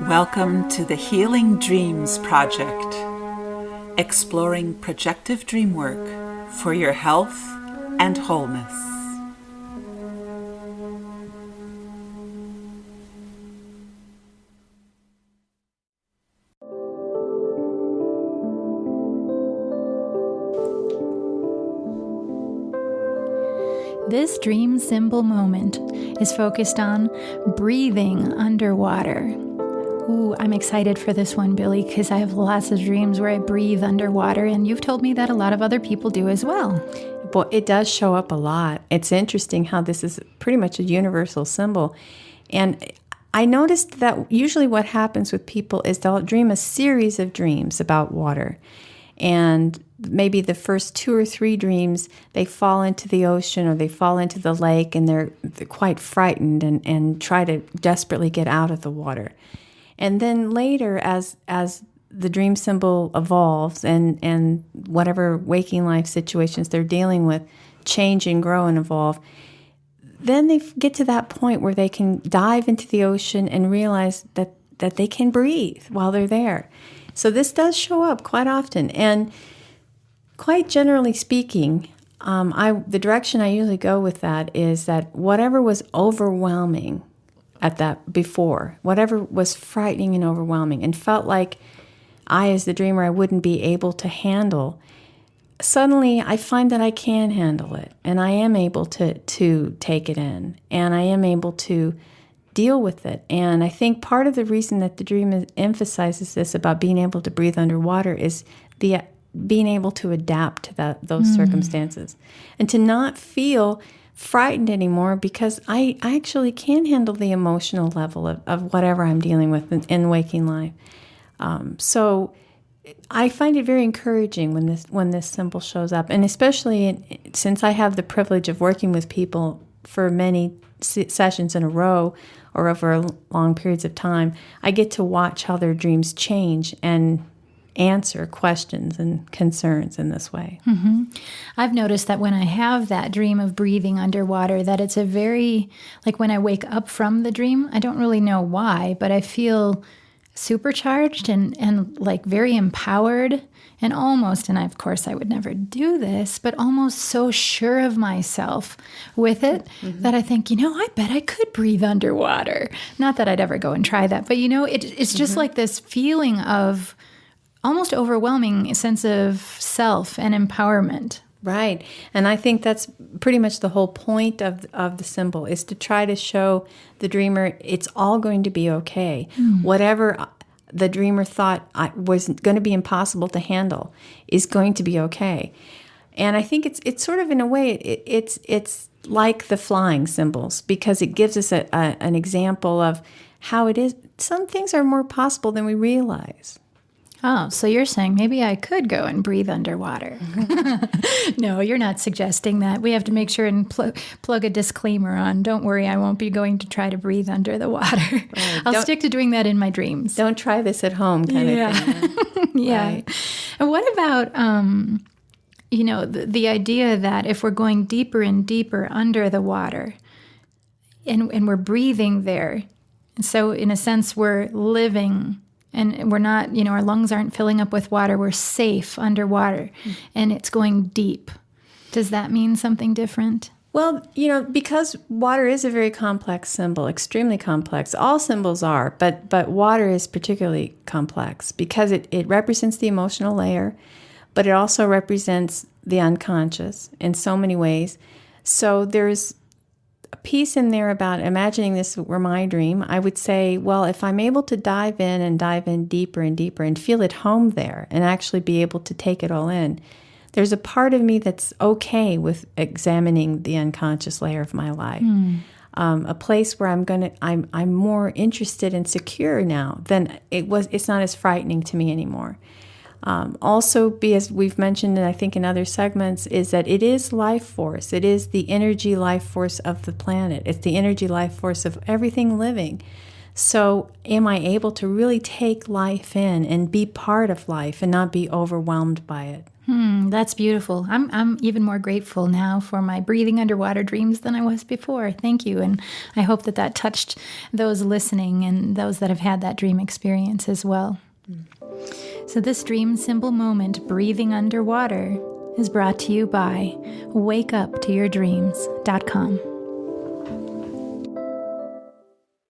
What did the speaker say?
Welcome to the Healing Dreams Project, exploring projective dream work for your health and wholeness. This dream symbol moment is focused on breathing underwater. Ooh, I'm excited for this one, Billy, because I have lots of dreams where I breathe underwater, and you've told me that a lot of other people do as well. Well, it does show up a lot. It's interesting how this is pretty much a universal symbol. And I noticed that usually what happens with people is they'll dream a series of dreams about water. And maybe the first 2 or 3 dreams, they fall into the ocean or they fall into the lake, and they're quite frightened and try to desperately get out of the water. And then later, as the dream symbol evolves and whatever waking life situations they're dealing with change and grow and evolve, then they get to that point where they can dive into the ocean and realize that they can breathe while they're there. So this does show up quite often. And quite generally speaking, the direction I usually go with that is that whatever was overwhelming at that before, whatever was frightening and overwhelming and felt like I, as the dreamer, I wouldn't be able to handle, suddenly I find that I can handle it, and I am able to take it in, and I am able to deal with it. And I think part of the reason that the dream emphasizes this about being able to breathe underwater is the being able to adapt to those circumstances and to not feel frightened anymore, because I actually can handle the emotional level of whatever I'm dealing with in waking life. So I find it very encouraging when this symbol shows up, and especially since I have the privilege of working with people for many sessions in a row or over long periods of time, I get to watch how their dreams change and answer questions and concerns in this way. Mm-hmm. I've noticed that when I have that dream of breathing underwater, that it's a very, like when I wake up from the dream, I don't really know why, but I feel supercharged and like very empowered and almost, and of course I would never do this, but almost so sure of myself with it that I think, I bet I could breathe underwater. Not that I'd ever go and try that, but it's just like this feeling of almost overwhelming sense of self and empowerment. Right. And I think that's pretty much the whole point of the symbol, is to try to show the dreamer it's all going to be okay. Whatever the dreamer thought was going to be impossible to handle is going to be okay. And I think it's sort of, in a way, it's like the flying symbols, because it gives us an example of how it is. Some things are more possible than we realize. Oh, so you're saying maybe I could go and breathe underwater. No, you're not suggesting that. We have to make sure and plug a disclaimer on. Don't worry, I won't be going to try to breathe under the water. Right. I'll stick to doing that in my dreams. Don't try this at home kind of thing. Yeah. Right. And what about, the idea that if we're going deeper and deeper under the water and we're breathing there, and so in a sense we're living, and we're not, our lungs aren't filling up with water. We're safe underwater, and it's going deep. Does that mean something different? Well, because water is a very complex symbol, extremely complex. All symbols are, but water is particularly complex because it represents the emotional layer, but it also represents the unconscious in so many ways. So there's a piece in there about imagining this were my dream. I would say, well, if I'm able to dive in deeper and deeper and feel at home there and actually be able to take it all in, there's a part of me that's okay with examining the unconscious layer of my life. A place where I'm more interested and secure now than it was. It's not as frightening to me anymore. Also, as we've mentioned, and I think in other segments, is that it is life force. It is the energy life force of the planet. It's the energy life force of everything living. So am I able to really take life in and be part of life and not be overwhelmed by it? That's beautiful. I'm even more grateful now for my breathing underwater dreams than I was before. Thank you. And I hope that that touched those listening and those that have had that dream experience as well. So this dream symbol moment, breathing underwater, is brought to you by wakeuptoyourdreams.com.